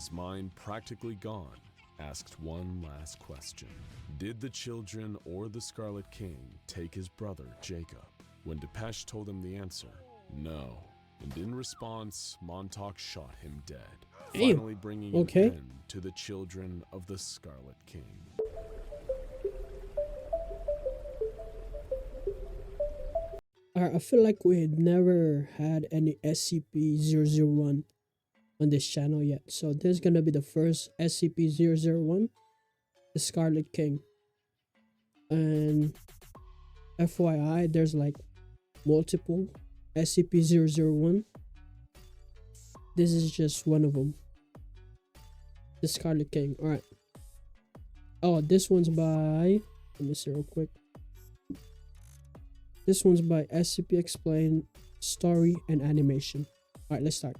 his mind practically gone, asked one last question. Did the children or the Scarlet King take his brother, Jacob? When Depeche told him the answer, no. And in response, Montauk shot him dead, finally bringing an end to the children of the Scarlet King. I feel like we had never had any SCP-001 on this channel yet. So this is gonna be the first SCP-001, the Scarlet King. And FYI, there's like multiple SCP-001. This is just one of them. The Scarlet King. Alright. Oh, this one's by... Let me see real quick. This one's by SCP Explained, Story and Animation. Alright, let's start.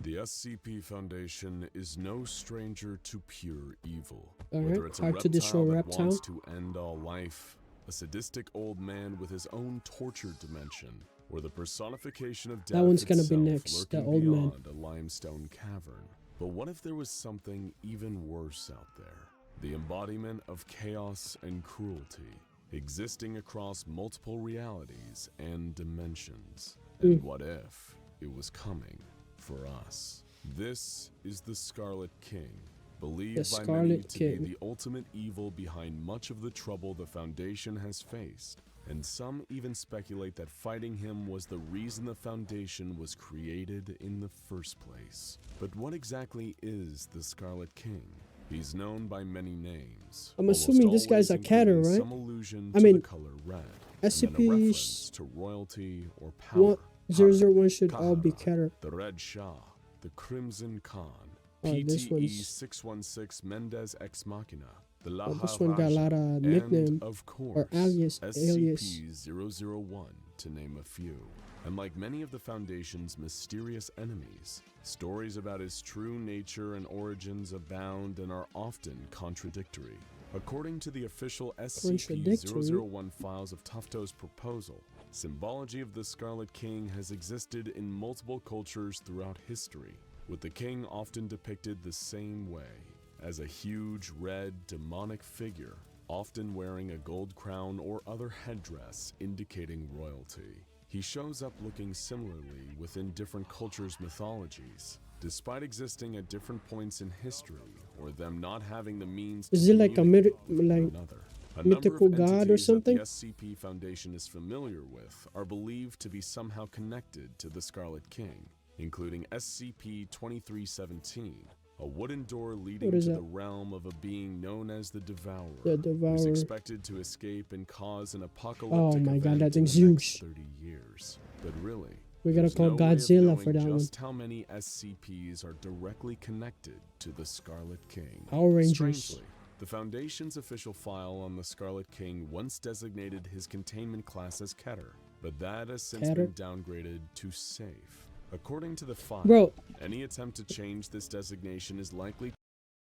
The SCP Foundation is no stranger to pure evil. Alright, Whether it's a hard to destroy reptile that reptile. wants to end all life, a sadistic old man with his own tortured dimension, or the personification of death That one's gonna be itself next, the lurking old man. beyond a limestone cavern. But what if there was something even worse out there? The embodiment of chaos and cruelty, existing across multiple realities and dimensions. And what if it was coming for us? This is the Scarlet King, believed by many to be the ultimate evil behind much of the trouble the Foundation has faced. And some even speculate that fighting him was the reason the Foundation was created in the first place. But what exactly is the Scarlet King? He's known by many names. I'm assuming this guy's a catter, right? Some allusion I to mean, the color red, SCP and then a reference to royalty or power. 001 should all be catter. The Red Shah, the Crimson Khan, this PTE one's 616 Mendez Ex Machina, the this one got a lot of nickname and, of course, or alias. SCP-001, to name a few. And like many of the Foundation's mysterious enemies, stories about his true nature and origins abound and are often contradictory. According to the official SCP-001 files of Tufto's proposal, symbology of the Scarlet King has existed in multiple cultures throughout history, with the king often depicted the same way, as a huge red demonic figure, often wearing a gold crown or other headdress indicating royalty. He shows up looking similarly within different cultures' mythologies, despite existing at different points in history, or them not having the means to Is it like a another. A mythical number of god or something? that the SCP Foundation is familiar with are believed to be somehow connected to the Scarlet King, including SCP-2317, a wooden door leading to the realm of a being known as the Devourer, who is expected to escape and cause an apocalyptic event that thing's in the next huge. 30 years. But really, We gotta call Godzilla for that one. just how many SCPs are directly connected to the Scarlet King. Power Rangers. Strangely, the Foundation's official file on the Scarlet King once designated his containment class as Keter, but that has since been downgraded to Safe. According to the file, any attempt to change this designation is likely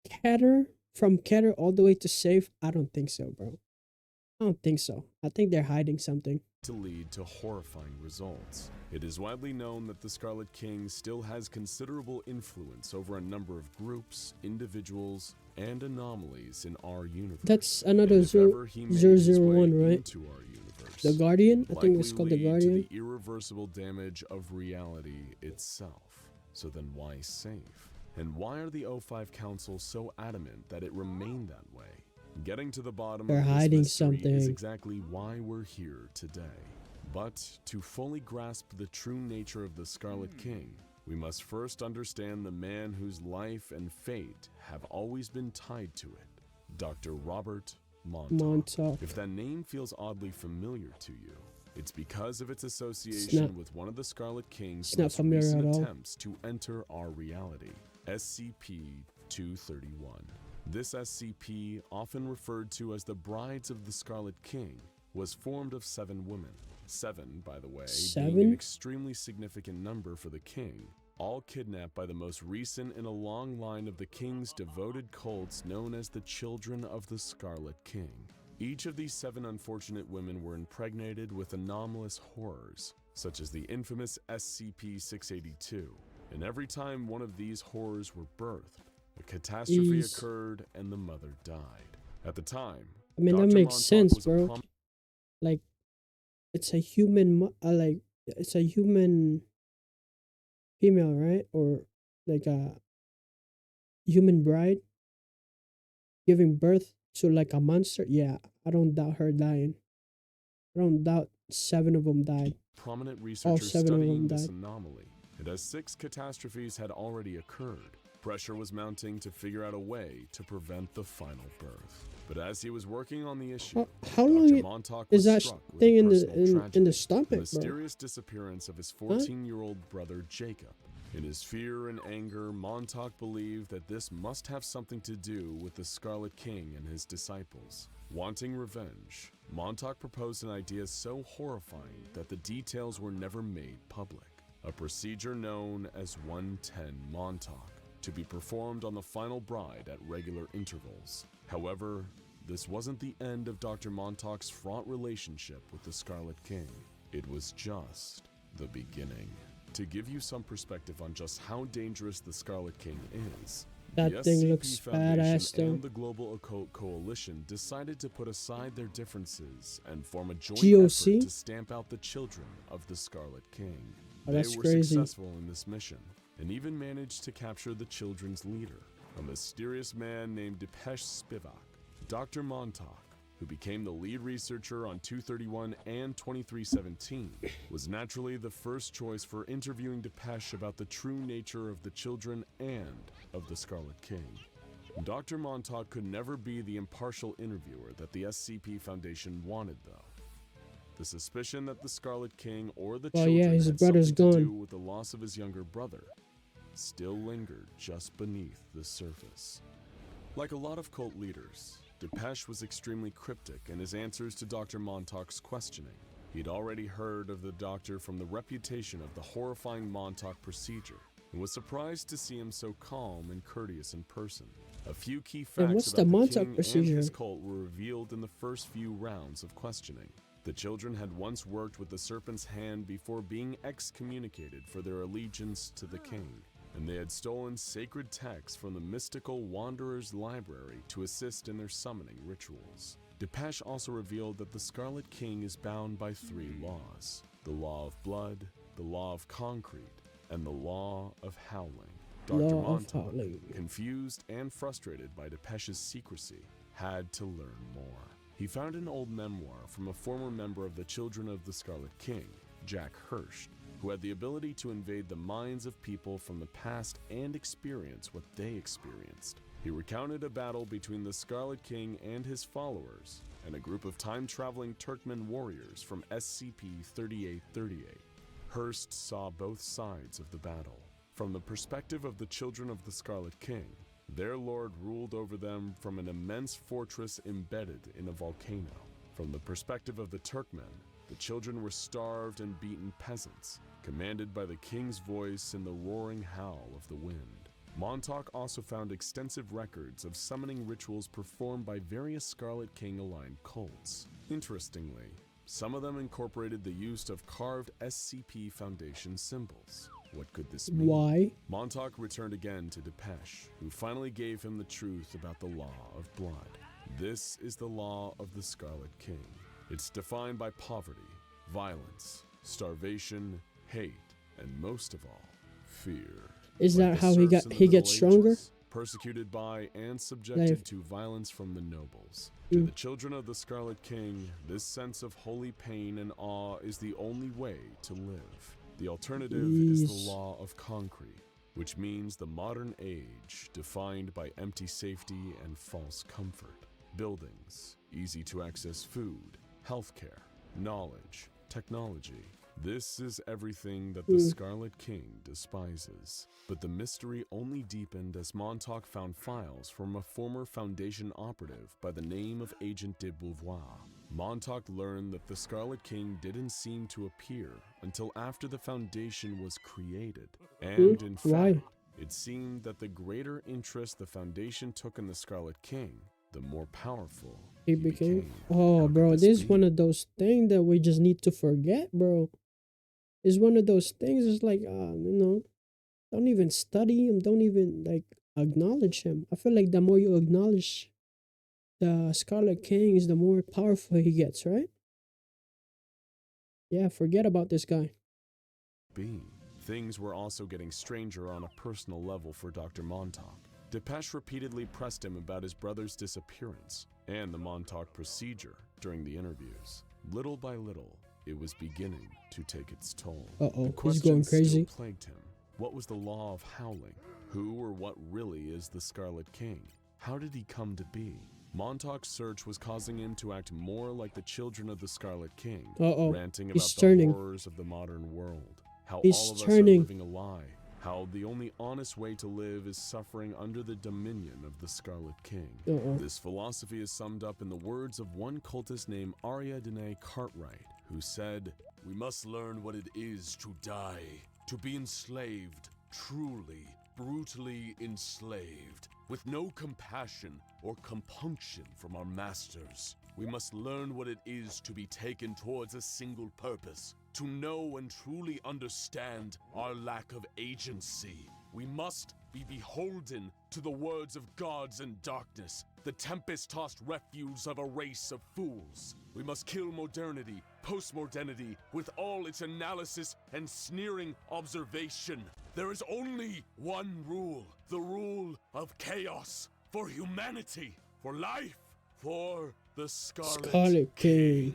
Keter, from Keter all the way to Safe? I don't think so, bro. I don't think so. I think they're hiding something. to lead to horrifying results. It is widely known that the Scarlet King still has considerable influence over a number of groups, individuals, and anomalies in our universe. That's another 001, right? The Guardian? I think it's called the Guardian. To the irreversible damage of reality itself. So then why Safe? And why are the O5 Council so adamant that it remain that way? Getting to the bottom of this mystery is exactly why we're here today. But to fully grasp the true nature of the Scarlet King, we must first understand the man whose life and fate have always been tied to it, Dr. Robert Montauk. If that name feels oddly familiar to you, it's because of its association with one of the Scarlet King's most recent attempts to enter our reality, SCP-231. This SCP, often referred to as the Brides of the Scarlet King, was formed of 7 women. 7, by the way, being an extremely significant number for the king, all kidnapped by the most recent in a long line of the king's devoted cults known as the Children of the Scarlet King. Each of these 7 unfortunate women were impregnated with anomalous horrors, such as the infamous SCP-682, and every time one of these horrors were birthed, a catastrophe Jeez. occurred and the mother died. At the time, I mean, that Dr. makes Montauk sense, was bro. Like, it's a human, like, it's a human female, right? Or like a human bride giving birth to like a monster. Yeah, I don't doubt her dying. I don't doubt 7 of them died. prominent All researchers 7 of them studying this died. anomaly, and as 6 catastrophes had already occurred, pressure was mounting to figure out a way to prevent the final birth. But as he was working on the issue, How Dr. long Montauk is was that struck with thing a in personal the tragedy, stomach, the bro? mysterious disappearance of his 14-year-old brother Jacob. In his fear and anger, Montauk believed that this must have something to do with the Scarlet King and his disciples. Wanting revenge, Montauk proposed an idea so horrifying that the details were never made public. A procedure known as 110 Montauk, to be performed on the final bride at regular intervals. However, this wasn't the end of Dr. Montauk's fraught relationship with the Scarlet King. It was just the beginning. To give you some perspective on just how dangerous the Scarlet King is, That the thing SCP looks Foundation badass, though. and the Global Occult Coalition decided to put aside their differences and form a joint GOC? effort to stamp out the children of the Scarlet King. Oh, They that's were crazy. successful in this mission, and even managed to capture the children's leader, a mysterious man named Depeche Spivak. Dr. Montauk, who became the lead researcher on 231 and 2317, was naturally the first choice for interviewing Depeche about the true nature of the children and of the Scarlet King. Dr. Montauk could never be the impartial interviewer that the SCP Foundation wanted, though. The suspicion that the Scarlet King or the Well, children yeah, his had brother's something to gone. do with the loss of his younger brother still lingered just beneath the surface. Like a lot of cult leaders, Depeche was extremely cryptic in his answers to Dr. Montauk's questioning. He'd already heard of the doctor from the reputation of the horrifying Montauk procedure, and was surprised to see him so calm and courteous in person. A few key And facts what's about the the Montauk King procedure? and his cult were revealed in the first few rounds of questioning. The children had once worked with the Serpent's Hand before being excommunicated for their allegiance to the King, and they had stolen sacred texts from the mystical Wanderer's Library to assist in their summoning rituals. Depeche also revealed that the Scarlet King is bound by 3 laws: the law of blood, the law of concrete, and the law of howling. Dr. Law of Montauk, howling. confused and frustrated by Depeche's secrecy, had to learn more. He found an old memoir from a former member of the Children of the Scarlet King, Jack Hirsch, who had the ability to invade the minds of people from the past and experience what they experienced. He recounted a battle between the Scarlet King and his followers, and a group of time-traveling Turkmen warriors from SCP-3838. Hurst saw both sides of the battle. From the perspective of the Children of the Scarlet King, their lord ruled over them from an immense fortress embedded in a volcano. From the perspective of the Turkmen, the children were starved and beaten peasants, commanded by the king's voice in the roaring howl of the wind. Montauk also found extensive records of summoning rituals performed by various Scarlet King-aligned cults. Interestingly, some of them incorporated the use of carved SCP Foundation symbols. What could this mean? Why? Montauk returned again to Depeche, who finally gave him the truth about the law of blood. This is the law of the Scarlet King. It's defined by poverty, violence, starvation, hate, and most of all, fear. Is Like that the how he serfs in the gets Middle stronger? Ages, persecuted by and subjected Like- to violence from the nobles. To Mm. the children of the Scarlet King, this sense of holy pain and awe is the only way to live. The alternative is the Jeez. law of concrete, which means the modern age defined by empty safety and false comfort. Buildings, easy to access food, healthcare, knowledge, technology. This is everything that the Scarlet King despises. But the mystery only deepened as Montauk found files from a former Foundation operative by the name of Agent de Beauvoir. Montauk learned that the Scarlet King didn't seem to appear until after the Foundation was created. And in Why? fact, it seemed that the greater interest the Foundation took in the Scarlet King, the more powerful He became. Oh, bro, this is one of those things that we just need to forget, bro. It's one of those things. It's like, Don't even study him. Don't even like acknowledge him. I feel like the more you acknowledge the Scarlet King, is the more powerful he gets, right? Yeah, forget about this guy. Things were also getting stranger on a personal level for Dr. Montauk. Depeche repeatedly pressed him about his brother's disappearance and the Montauk procedure during the interviews. Little by little, it was beginning to take its toll. Uh-oh, The he's questions going crazy. still plagued him. What was the law of howling? Who or what really is the Scarlet King? How did he come to be? Montauk's search was causing him to act more like the children of the Scarlet King, ranting about the horrors of the modern world, how all of us are living a lie, how the only honest way to live is suffering under the dominion of the Scarlet King. This philosophy is summed up in the words of one cultist named Ariadne Cartwright, who said, "We must learn what it is to die, to be enslaved, truly, brutally enslaved, with no compassion or compunction from our masters. We must learn what it is to be taken towards a single purpose, to know and truly understand our lack of agency. We must be beholden to the words of gods and darkness, the tempest-tossed refuse of a race of fools. We must kill modernity, postmodernity, with all its analysis and sneering observation. There is only one rule, the rule of chaos, for humanity, for life, for the Scarlet King."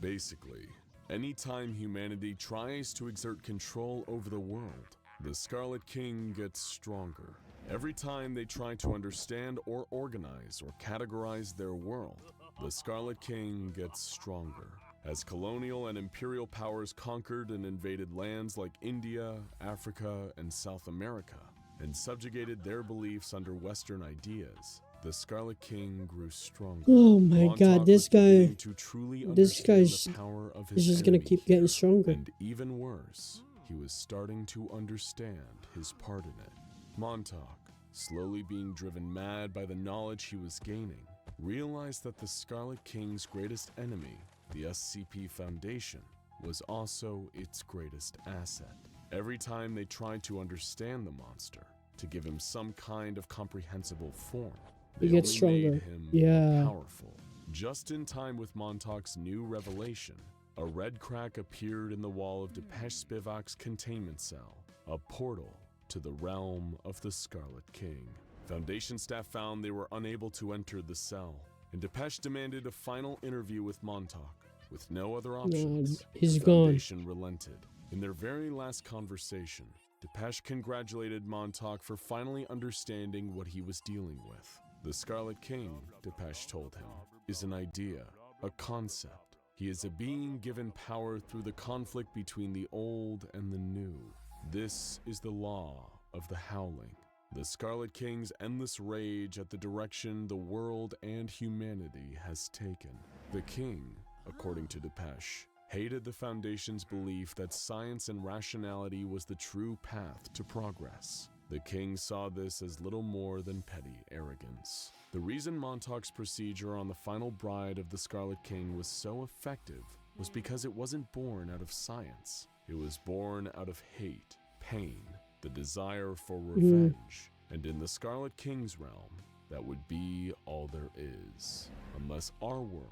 Basically, anytime humanity tries to exert control over the world, the Scarlet King gets stronger. Every time they try to understand or organize or categorize their world, the Scarlet King gets stronger. As colonial and imperial powers conquered and invaded lands like India, Africa, and South America, and subjugated their beliefs under Western ideas, the Scarlet King grew stronger. Oh my Montauk god, this was guy, beginning to truly understand the power of his is just gonna enemy keep here. getting stronger. And even worse, he was starting to understand his part in it. Montauk, slowly being driven mad by the knowledge he was gaining, realized that the Scarlet King's greatest enemy, the SCP Foundation, was also its greatest asset. Every time they tried to understand the monster, to give him some kind of comprehensible form, they he gets only stronger. made him Yeah. more powerful. Just in time with Montauk's new revelation, a red crack appeared in the wall of Depeche Spivak's containment cell, a portal to the realm of the Scarlet King. Foundation staff found they were unable to enter the cell, and Depeche demanded a final interview with Montauk. With no other options, he's the gone. Foundation relented. In their very last conversation, Depeche congratulated Montauk for finally understanding what he was dealing with. The Scarlet King, Depeche told him, is an idea, a concept. He is a being given power through the conflict between the old and the new. This is the law of the howling. The Scarlet King's endless rage at the direction the world and humanity has taken. The king, according to Depeche, hated the Foundation's belief that science and rationality was the true path to progress. The king saw this as little more than petty arrogance. The reason Montauk's procedure on the final bride of the Scarlet King was so effective was because it wasn't born out of science. It was born out of hate, pain, the desire for revenge. And in the Scarlet King's realm, that would be all there is. Unless our world,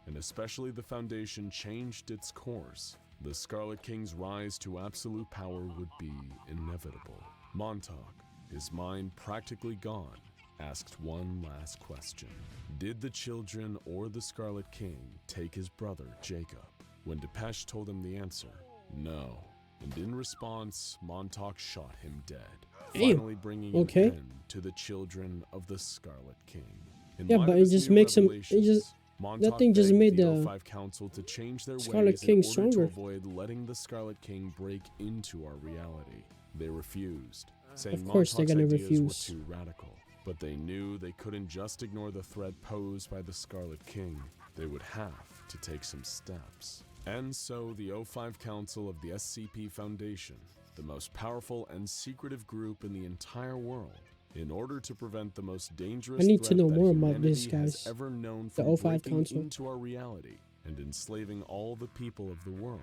and especially the Foundation, changed its course, the Scarlet King's rise to absolute power would be inevitable. Montauk, his mind practically gone, asked one last question. Did the children or the Scarlet King take his brother, Jacob? When Depeche told him the answer, no. And in response, Montauk shot him dead, finally bringing an end to the children of the Scarlet King. Yeah, but it just makes him, that thing just made the O5 Council to change their Scarlet ways King in order stronger. to avoid letting the Scarlet King break into our reality. They refused, saying Of course they're Montauk's gonna ideas refuse. were too radical. But they knew they couldn't just ignore the threat posed by the Scarlet King. They would have to take some steps. And so the O5 Council of the SCP Foundation, the most powerful and secretive group in the entire world, in order to prevent the most dangerous I need to threat know that more about humanity these has guys. ever known The from O5 breaking Council. into our reality and enslaving all the people of the world,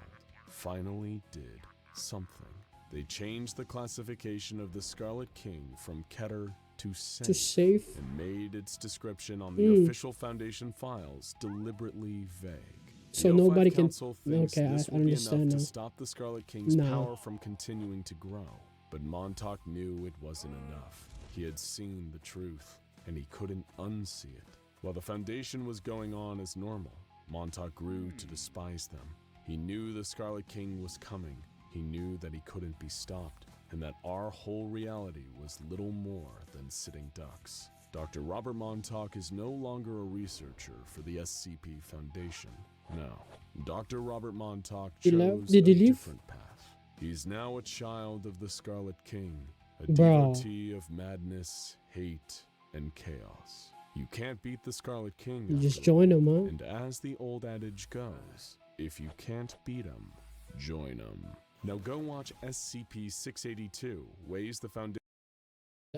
finally did something. They changed the classification of the Scarlet King from Keter to To safe, safe. and made its description on the official Foundation files deliberately vague. So the nobody O5 can. Council thinks Okay, this I will be enough understand to now. stop the Scarlet King's No. power from continuing to grow. But Montauk knew it wasn't enough. He had seen the truth, and he couldn't unsee it. While the Foundation was going on as normal, Montauk grew to despise them. He knew the Scarlet King was coming. He knew that he couldn't be stopped, and that our whole reality was little more than sitting ducks. Dr. Robert Montauk is no longer a researcher for the SCP Foundation. No, Dr. Robert Montauk He chose left? Did he a leave? different path. He's now a child of the Scarlet King, a Bro. devotee of madness, hate, and chaos. You can't beat the Scarlet King. You just after join all. him, huh? And as the old adage goes, if you can't beat 'em, join 'em. Now go watch SCP-682, Ways the Foundation.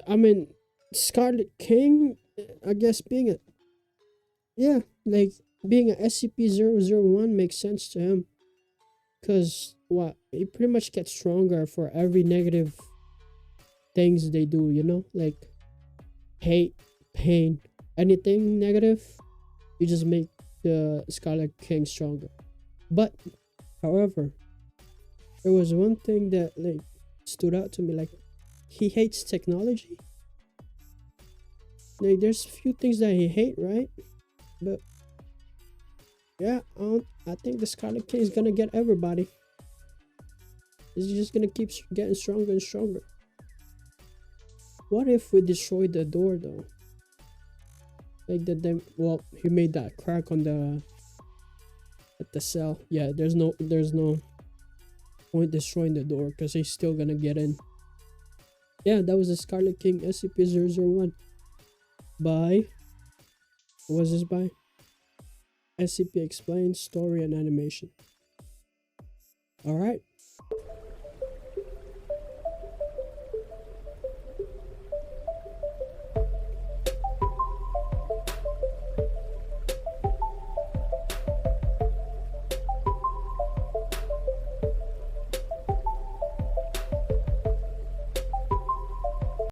I mean, Scarlet King, I guess being a, yeah, like being a SCP-001 makes sense to him. Cause what, he pretty much gets stronger for every negative things they do, you know? Like hate, pain, anything negative, you just make the Scarlet King stronger. But, however, there was one thing that like stood out to me, like he hates technology. Like there's a few things that he hate, right? But yeah, I think the Scarlet King is gonna get everybody. He's just gonna keep getting stronger and stronger. What if we destroy the door though? Like well, he made that crack on the at the cell. Yeah, there's no point destroying the door because he's still gonna get in. Yeah, that was the Scarlet King SCP-001 by, what was this by? SCP Explained, Story and Animation. Alright,